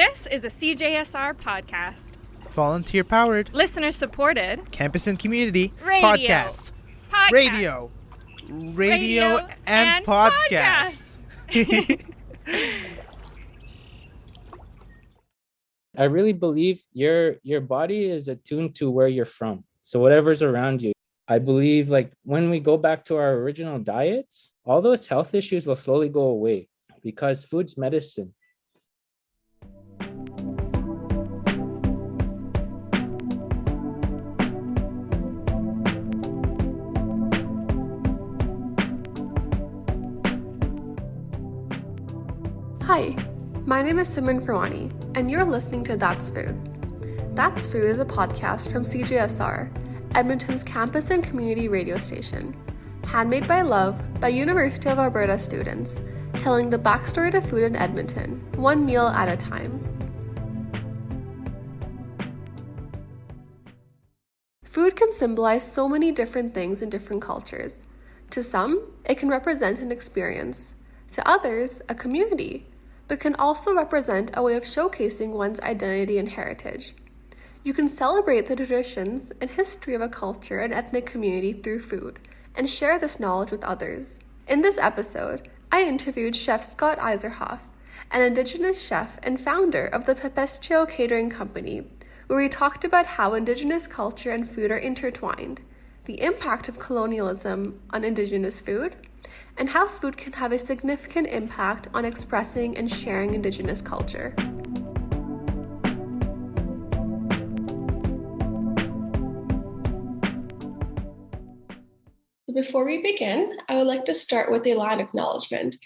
This is a CJSR podcast. Volunteer-powered, Listener-supported, campus and community podcast. Radio and podcast. I really believe your body is attuned to where you're from. So whatever's around you. I believe like when we go back to our original diets, all those health issues will slowly go away because food's medicine. Hi, my name is Simran Pherwani, and you're listening to That's Food. That's Food is a podcast from CJSR, Edmonton's campus and community radio station, handmade by love by University of Alberta students, telling the backstory to food in Edmonton, one meal at a time. Food can symbolize so many different things in different cultures. To some, it can represent an experience. To others, a community, but can also represent a way of showcasing one's identity and heritage. You can celebrate the traditions and history of a culture and ethnic community through food, and share this knowledge with others. In this episode, I interviewed Chef Scott Iserhoff, an Indigenous chef and founder of the Pippis Chill catering company, where we talked about how Indigenous culture and food are intertwined, the impact of colonialism on Indigenous food, and how food can have a significant impact on expressing and sharing Indigenous culture. Before we begin, I would like to start with a land acknowledgement.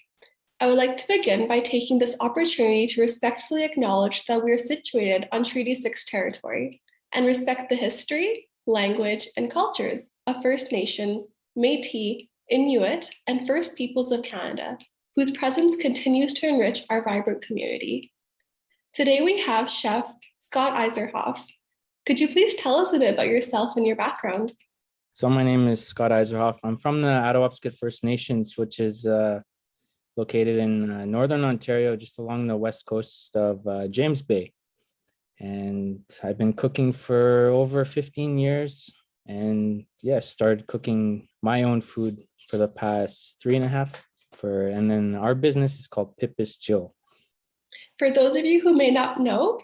I would like to begin by taking this opportunity to respectfully acknowledge that we are situated on Treaty 6 territory and respect the history, language, and cultures of First Nations, Métis, Inuit, and First Peoples of Canada, whose presence continues to enrich our vibrant community. Today we have Chef Scott Iserhoff. Could you please tell us a bit about yourself and your background? So my name is Scott Iserhoff. I'm from the Attawapskat First Nations, which is located in Northern Ontario, just along the west coast of James Bay. And I've been cooking for over 15 years and started cooking my own food for the past 3.5 and then our business is called Pippis Chill. For those of you who may not know,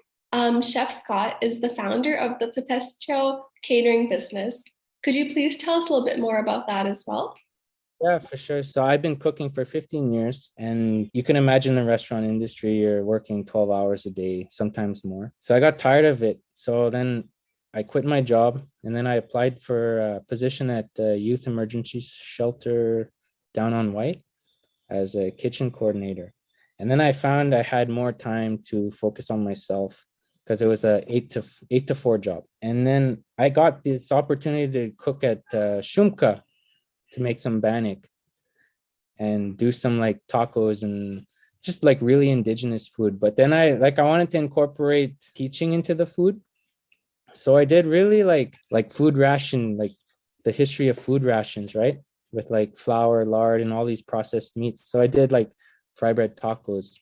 Chef Scott is the founder of the Pippis Chill catering business. Could you please tell us a little bit more about that as well? Yeah, for sure. So I've been cooking for 15 years and you can imagine the restaurant industry, you're working 12 hours a day, sometimes more. So I got tired of it. So then I quit my job and then I applied for a position at the Youth Emergency Shelter down on White as a kitchen coordinator. And then I found I had more time to focus on myself because it was a 8 to 4 job. And then I got this opportunity to cook at Shumka to make some bannock and do some like tacos and just like really Indigenous food. But then I wanted to incorporate teaching into the food. So I did really like food ration, like the history of food rations, right? With like flour, lard, and all these processed meats. So I did like fry bread tacos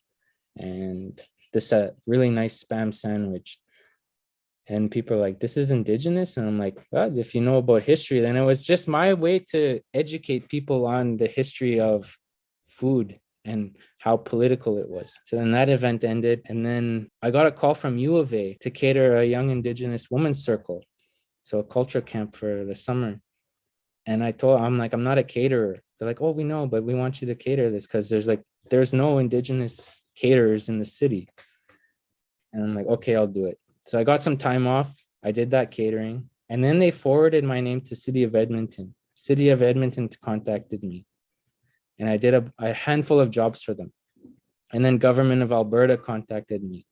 and this really nice spam sandwich. And people are like, this is Indigenous? And I'm like, well, if you know about history, then it was just my way to educate people on the history of food and how political it was. So then that event ended. And then I got a call from U of A to cater a young Indigenous women's circle. So a culture camp for the summer. And I'm like, I'm not a caterer. They're like, oh, we know, but we want you to cater this because there's no Indigenous caterers in the city. And I'm like, okay, I'll do it. So I got some time off. I did that catering. And then they forwarded my name to City of Edmonton. City of Edmonton contacted me. And I did a handful of jobs for them. And then Government of Alberta contacted me.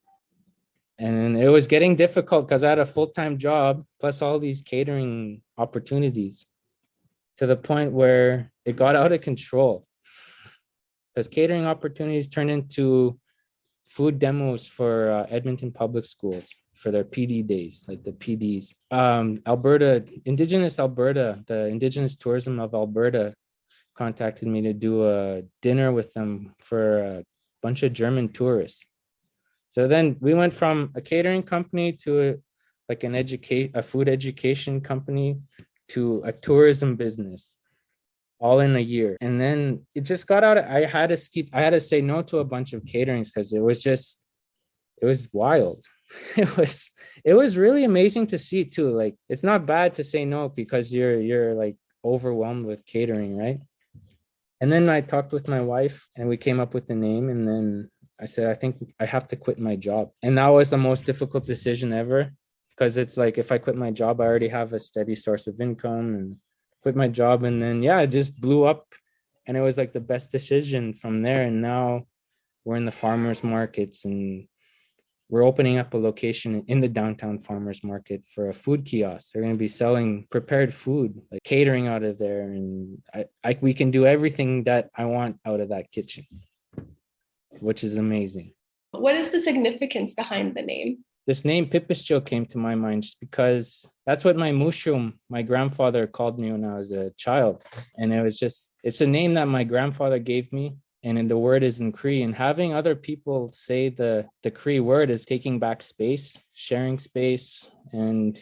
And it was getting difficult because I had a full-time job plus all these catering opportunities to the point where it got out of control. Because catering opportunities turned into food demos for Edmonton Public Schools for their PD days, like the PDs. Indigenous Alberta, the Indigenous Tourism of Alberta contacted me to do a dinner with them for a bunch of German tourists. So then we went from a catering company to a food education company to a tourism business, all in a year. And then it just got out. I had to say no to a bunch of caterings because it was wild. It was really amazing to see too. Like, it's not bad to say no because you're like overwhelmed with catering, right? And then I talked with my wife and we came up with the name, and then I said, I think I have to quit my job. And that was the most difficult decision ever, because it's like, if I quit my job, I already have a steady source of income, and quit my job. And then, yeah, it just blew up, and it was like the best decision from there. And now we're in the farmers markets, and we're opening up a location in the downtown farmers market for a food kiosk. They're going to be selling prepared food, like catering out of there. And we can do everything that I want out of that kitchen, which is amazing. What is the significance behind the name? This name Pippis Chill came to my mind just because that's what my grandfather called me when I was a child. And it's a name that my grandfather gave me. And the word is in Cree, and having other people say the Cree word is taking back space, sharing space, and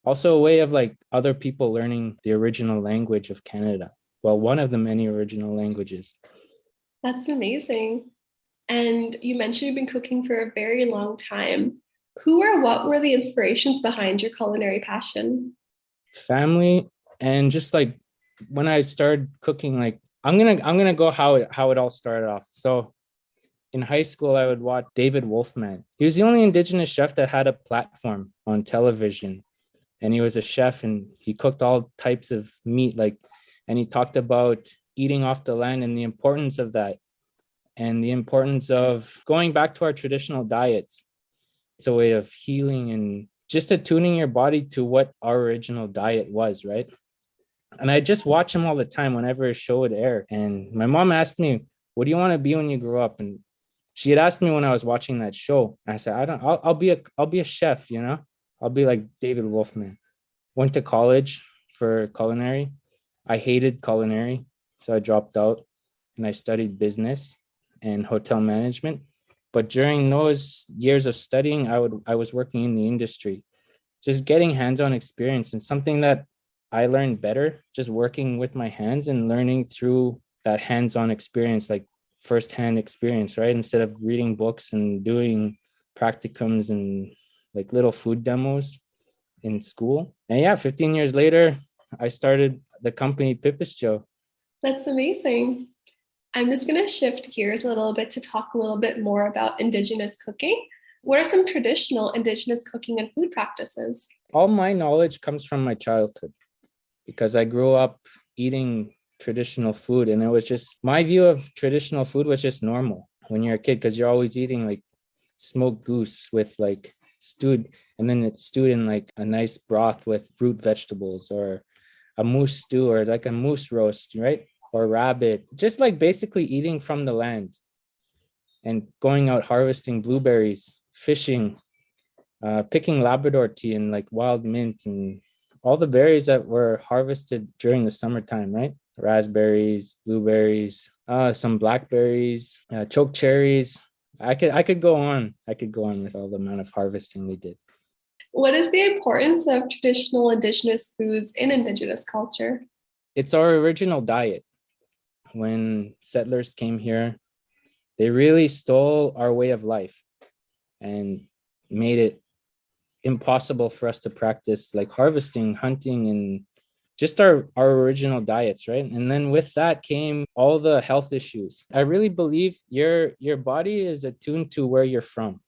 also a way of like other people learning the original language of Canada. Well, one of the many original languages. That's amazing. And you mentioned you've been cooking for a very long time. Who or what were the inspirations behind your culinary passion? Family, and just like when I started cooking, like I'm gonna go how it all started off. So in high school, I would watch David Wolfman. He was the only Indigenous chef that had a platform on television, and he was a chef, and he cooked all types of meat, and he talked about eating off the land and the importance of that, and the importance of going back to our traditional diets. It's a way of healing and just attuning your body to what our original diet was, right? And I just watch him all the time whenever a show would air. And my mom asked me, what do you want to be when you grow up? And she had asked me when I was watching that show. I said, I'll be a chef, you know? I'll be like David Wolfman. Went to college for culinary. I hated culinary, so I dropped out and I studied business and hotel management. But during those years of studying, I was working in the industry, just getting hands-on experience, and something that I learned better just working with my hands and learning through that hands-on experience, like firsthand experience, right? Instead of reading books and doing practicums and like little food demos in school. And yeah, 15 years later, I started the company Pippis Chill. That's amazing. I'm just going to shift gears a little bit to talk a little bit more about Indigenous cooking. What are some traditional Indigenous cooking and food practices? All my knowledge comes from my childhood, because I grew up eating traditional food, and it was just, my view of traditional food was just normal when you're a kid, because you're always eating like smoked goose with like stewed, and then it's stewed in like a nice broth with root vegetables, or a moose stew, or like a moose roast, right? Or rabbit, just like basically eating from the land and going out harvesting blueberries, fishing, picking Labrador tea and like wild mint and all the berries that were harvested during the summertime, right? Raspberries, blueberries, some blackberries, choke cherries. I could go on. I could go on with all the amount of harvesting we did. What is the importance of traditional Indigenous foods in Indigenous culture? It's our original diet. When settlers came here, they really stole our way of life and made it impossible for us to practice like harvesting, hunting, and just our original diets, right? And then with that came all the health issues. I really believe your body is attuned to where you're from.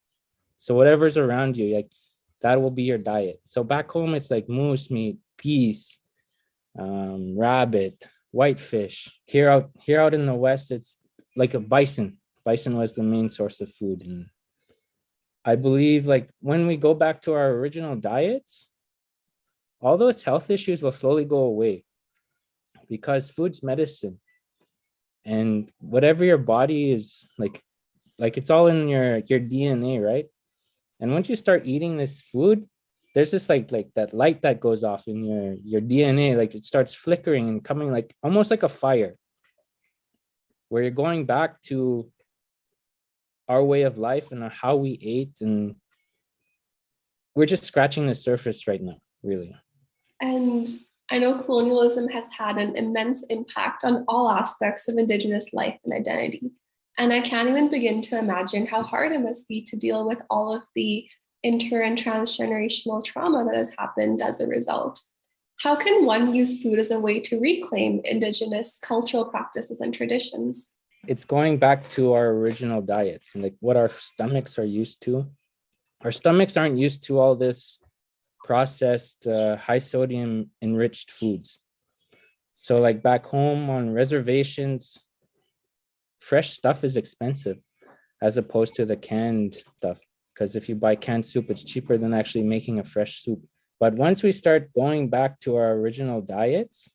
So whatever's around you, like that will be your diet. So back home, it's like moose meat, geese, rabbit, whitefish. Here out in the West, it's like a bison. Bison was the main source of food. And I believe like when we go back to our original diets, all those health issues will slowly go away, because food's medicine. And whatever your body is like it's all in your DNA, right? And once you start eating this food, there's this like that light that goes off in your DNA, like it starts flickering and coming like almost like a fire, where you're going back to our way of life and how we ate. And we're just scratching the surface right now, really. And I know colonialism has had an immense impact on all aspects of Indigenous life and identity. And I can't even begin to imagine how hard it must be to deal with all of the inter and transgenerational trauma that has happened as a result. How can one use food as a way to reclaim Indigenous cultural practices and traditions? It's going back to our original diets and like what our stomachs are used to. Our stomachs aren't used to all this processed, high sodium enriched foods. So like back home on reservations, fresh stuff is expensive as opposed to the canned stuff. Because if you buy canned soup, it's cheaper than actually making a fresh soup. But once we start going back to our original diets,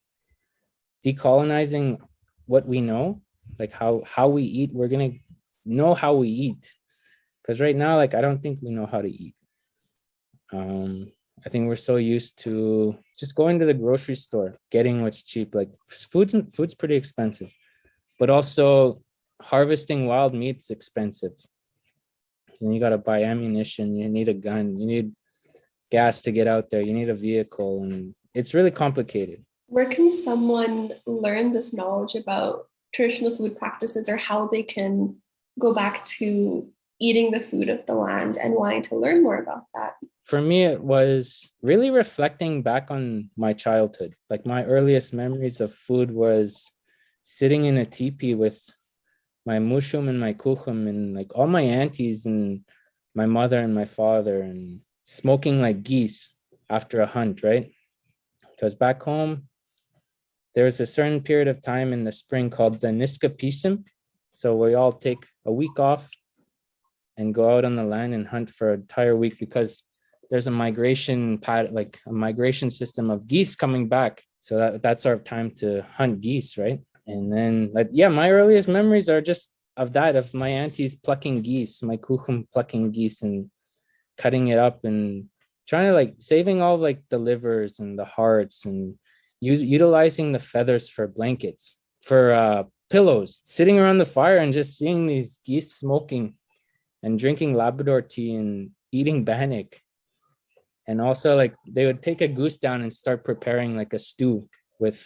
decolonizing what we know, like how we eat, we're going to know how we eat. Because right now, like, I don't think we know how to eat. I think we're so used to just going to the grocery store, getting what's cheap. Like food's pretty expensive, but also harvesting wild meat's expensive. And you got to buy ammunition. You need a gun. You need gas to get out there. You need a vehicle, and it's really complicated. Where can someone learn this knowledge about traditional food practices, or how they can go back to eating the food of the land and wanting to learn more about that? For me, it was really reflecting back on my childhood. Like my earliest memories of food was sitting in a teepee with my mushum and my kuchum and like all my aunties and my mother and my father, and smoking like geese after a hunt, right? Because back home, there was a certain period of time in the spring called the Niska Pisim. So we all take a week off and go out on the land and hunt for an entire week, because there's a migration like a migration system of geese coming back. So that's our time to hunt geese, right? And then, like, yeah, my earliest memories are just of that, of my aunties plucking geese, my kuchum plucking geese and cutting it up and trying to like saving all like the livers and the hearts and utilizing the feathers for blankets, for pillows, sitting around the fire and just seeing these geese smoking and drinking Labrador tea and eating bannock. And also like they would take a goose down and start preparing like a stew with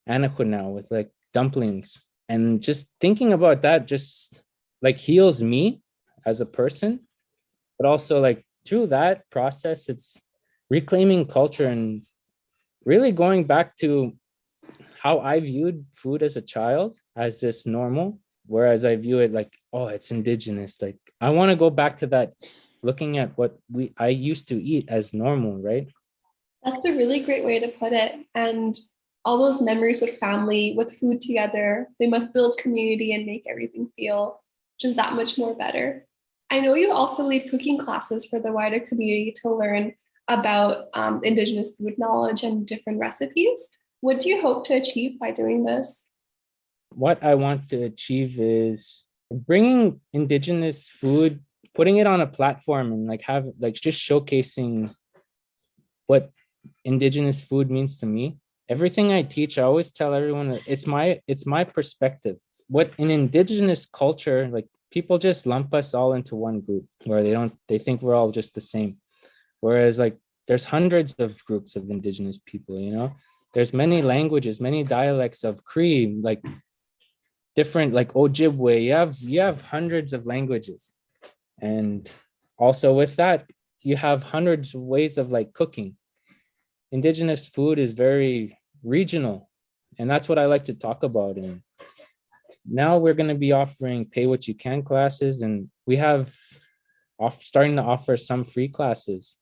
anaquinau, with like dumplings. And just thinking about that just like heals me as a person, but also like through that process, it's reclaiming culture and really going back to how I viewed food as a child, as this normal, whereas I view it like, oh, it's indigenous. Like I want to go back to that, looking at what I used to eat as normal, right? That's a really great way to put it. And all those memories with family, with food together, they must build community and make everything feel just that much more better. I know you also lead cooking classes for the wider community to learn about Indigenous food knowledge and different recipes. What do you hope to achieve by doing this? What I want to achieve is bringing Indigenous food, putting it on a platform and like have like just showcasing what Indigenous food means to me. Everything I teach, I always tell everyone that it's my perspective. What in Indigenous culture, like people just lump us all into one group where they think we're all just the same. Whereas like there's hundreds of groups of Indigenous people, you know, there's many languages, many dialects of Cree, like different, like Ojibwe, you have hundreds of languages. And also with that, you have hundreds of ways of like cooking. Indigenous food is very regional, and that's what I like to talk about. And now we're going to be offering pay what you can classes, and we have starting to offer some free classes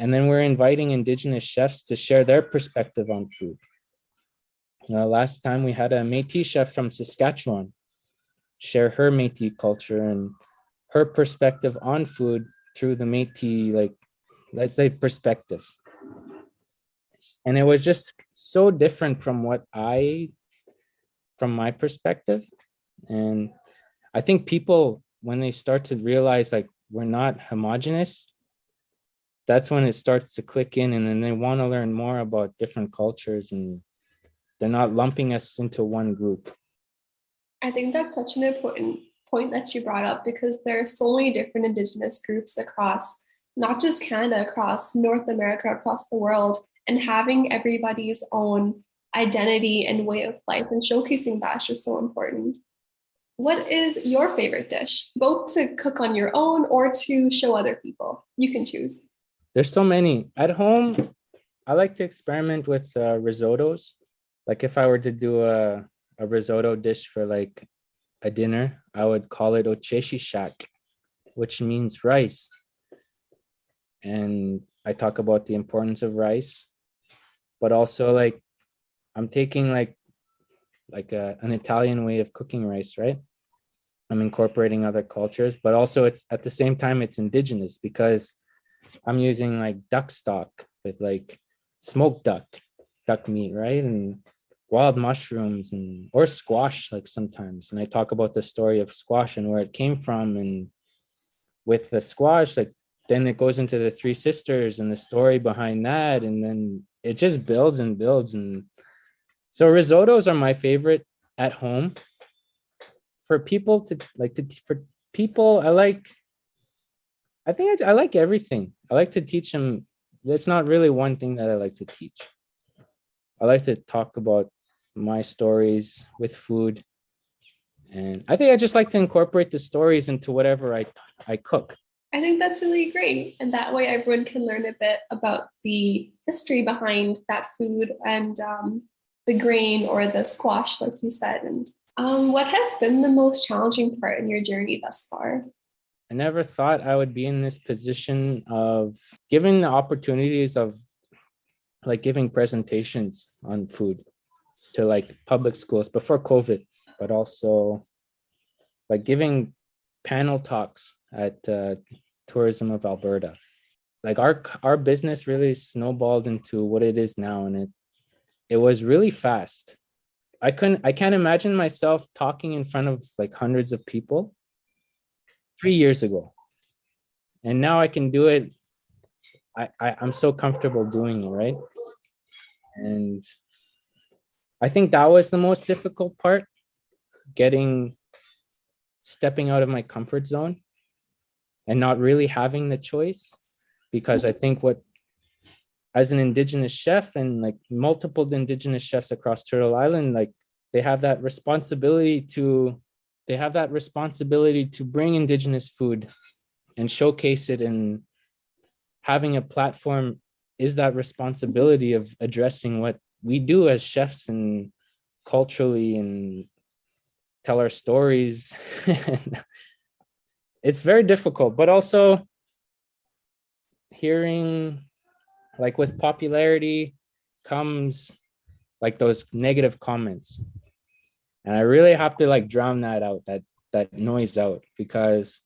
and then we're inviting Indigenous chefs to share their perspective on food. Last time we had a Métis chef from Saskatchewan share her Métis culture and her perspective on food through the Métis, like, let's say, perspective. And it was just so different from from my perspective. And I think people, when they start to realize like we're not homogenous, that's when it starts to click in, and then they want to learn more about different cultures and they're not lumping us into one group. I think that's such an important point that you brought up, because there are so many different Indigenous groups across not just Canada, across North America, across the world, and having everybody's own identity and way of life and showcasing that is just so important. What is your favorite dish, both to cook on your own or to show other people? You can choose. There's so many. At home, I like to experiment with risottos. Like if I were to do a risotto dish for like a dinner, I would call it ocheshi shak, which means rice. And I talk about the importance of rice, but also like I'm taking like an Italian way of cooking rice, right? I'm incorporating other cultures, but also it's at the same time it's indigenous because I'm using like duck stock with like smoked duck meat, right? And wild mushrooms or squash like sometimes. And I talk about the story of squash and where it came from. And with the squash, like then it goes into the Three Sisters and the story behind that. And then it just builds and builds. And so risottos are my favorite at home. For people I like everything. I like to teach them. There's not really one thing that I like to teach. I like to talk about my stories with food. And I think I just like to incorporate the stories into whatever I cook. I think that's really great. And that way everyone can learn a bit about the history behind that food and the grain or the squash, like you said. And what has been the most challenging part in your journey thus far? I never thought I would be in this position of giving the opportunities of like giving presentations on food to like public schools before COVID, but also like giving panel talks at Tourism of Alberta. Like our business really snowballed into what it is now, and it was really fast. I can't imagine myself talking in front of like hundreds of people 3 years ago. And now I can do it. I'm so comfortable doing it, right? And I think that was the most difficult part, stepping out of my comfort zone and not really having the choice. Because I think as an Indigenous chef and like multiple Indigenous chefs across Turtle Island, like they have that responsibility to bring Indigenous food and showcase it, and having a platform is that responsibility of addressing what we do as chefs and culturally and tell our stories. It's very difficult, but also hearing like with popularity comes like those negative comments. And I really have to like drown that out, that noise out, because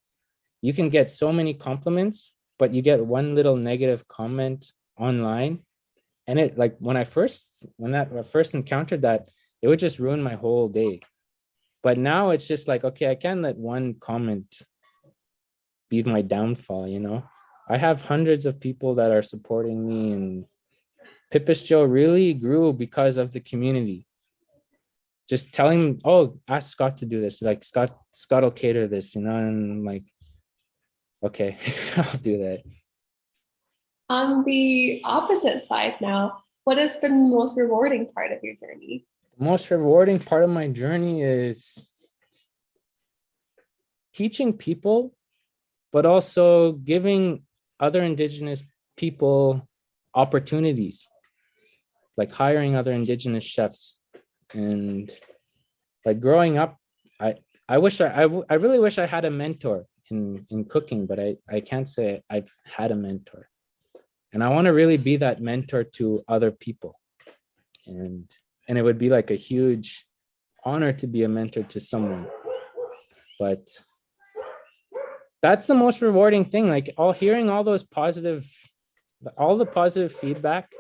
you can get so many compliments, but you get one little negative comment online. And it like when I first encountered that, it would just ruin my whole day. But now it's just like, okay, I can't let one comment be my downfall, you know? I have hundreds of people that are supporting me, and Pippis Chill really grew because of the community. Just telling them, oh, ask Scott to do this. Like Scott will cater this, you know? And I'm like, okay, I'll do that. On the opposite side now, what has been the most rewarding part of your journey? The most rewarding part of my journey is teaching people, but also giving other Indigenous people opportunities, like hiring other Indigenous chefs. And like growing up, I really wish I had a mentor in cooking, but I can't say I've had a mentor. And I want to really be that mentor to other people. And it would be like a huge honor to be a mentor to someone. But that's the most rewarding thing, like hearing all the positive feedback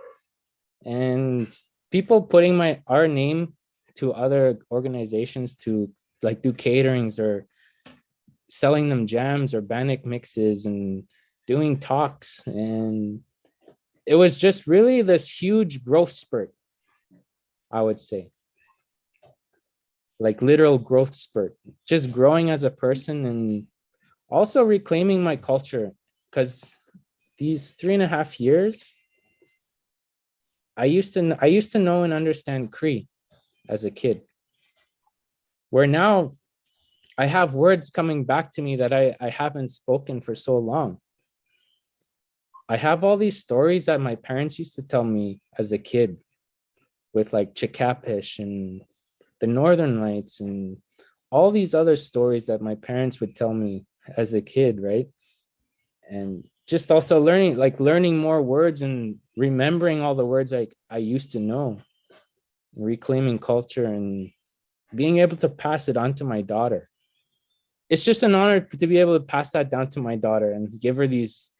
and people putting our name to other organizations to like do caterings or selling them jams or bannock mixes and doing talks. And it was just really this huge growth spurt, I would say. like literal growth spurt, just growing as a person and also reclaiming my culture. Because these 3.5 years, I used to know and understand Cree as a kid, where now I have words coming back to me that I haven't spoken for so long. I have all these stories that my parents used to tell me as a kid with like Chikapish and the Northern Lights and all these other stories that my parents would tell me as a kid, right? And just also learning more words and remembering all the words like I used to know, reclaiming culture and being able to pass it on to my daughter. It's just an honor to be able to pass that down to my daughter and give her this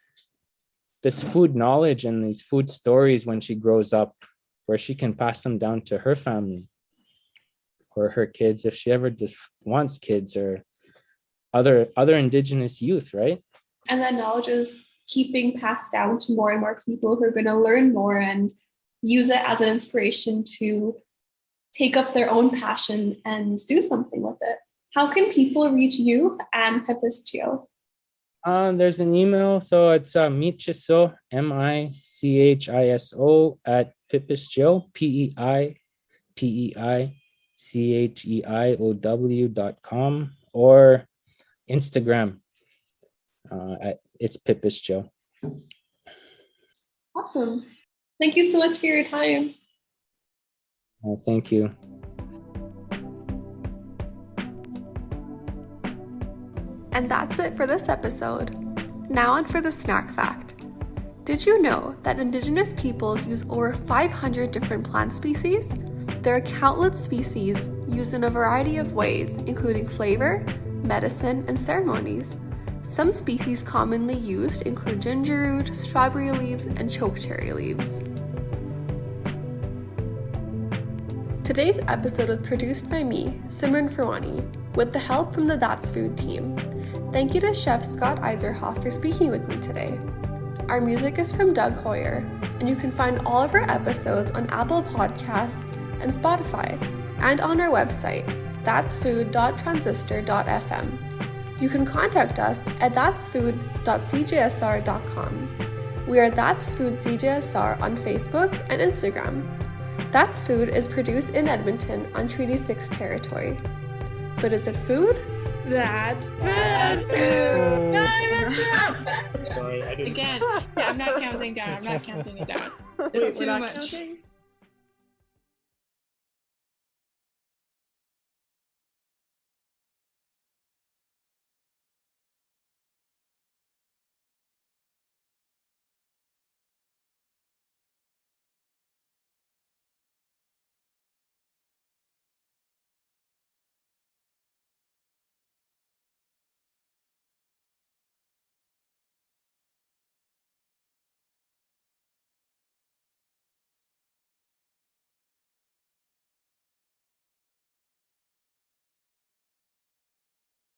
food knowledge and these food stories when she grows up, where she can pass them down to her family or her kids if she ever just wants kids, or other Indigenous youth, right? And that knowledge is keeping passed down to more and more people who are going to learn more and use it as an inspiration to take up their own passion and do something with it. How can people reach you and Pippis Chill? There's an email, so it's michiso, MICHISO at Pippis Chill, PEIPEICHEIOW.com, or Instagram. It's Pippis Chill. Awesome. Thank you so much for your time. Thank you. And that's it for this episode. Now on for the snack fact. Did you know that Indigenous peoples use over 500 different plant species? There are countless species used in a variety of ways, including flavor, medicine, and ceremonies. Some species commonly used include ginger root, strawberry leaves, and chokecherry leaves. Today's episode was produced by me, Simran Pherwani, with the help from the That's Food team. Thank you to Chef Scott Iserhoff for speaking with me today. Our music is from Doug Hoyer, and you can find all of our episodes on Apple Podcasts and Spotify, and on our website, that'sfood.transistor.fm. You can contact us at that'sfood.cjsr.com. We are That's Food CJSR on Facebook and Instagram. That's Food is produced in Edmonton on Treaty 6 territory. But is it food? That's food. No, I messed it up. Again. Yeah, I'm not counting down. I'm not counting it down. Wait, Too we're not much. counting?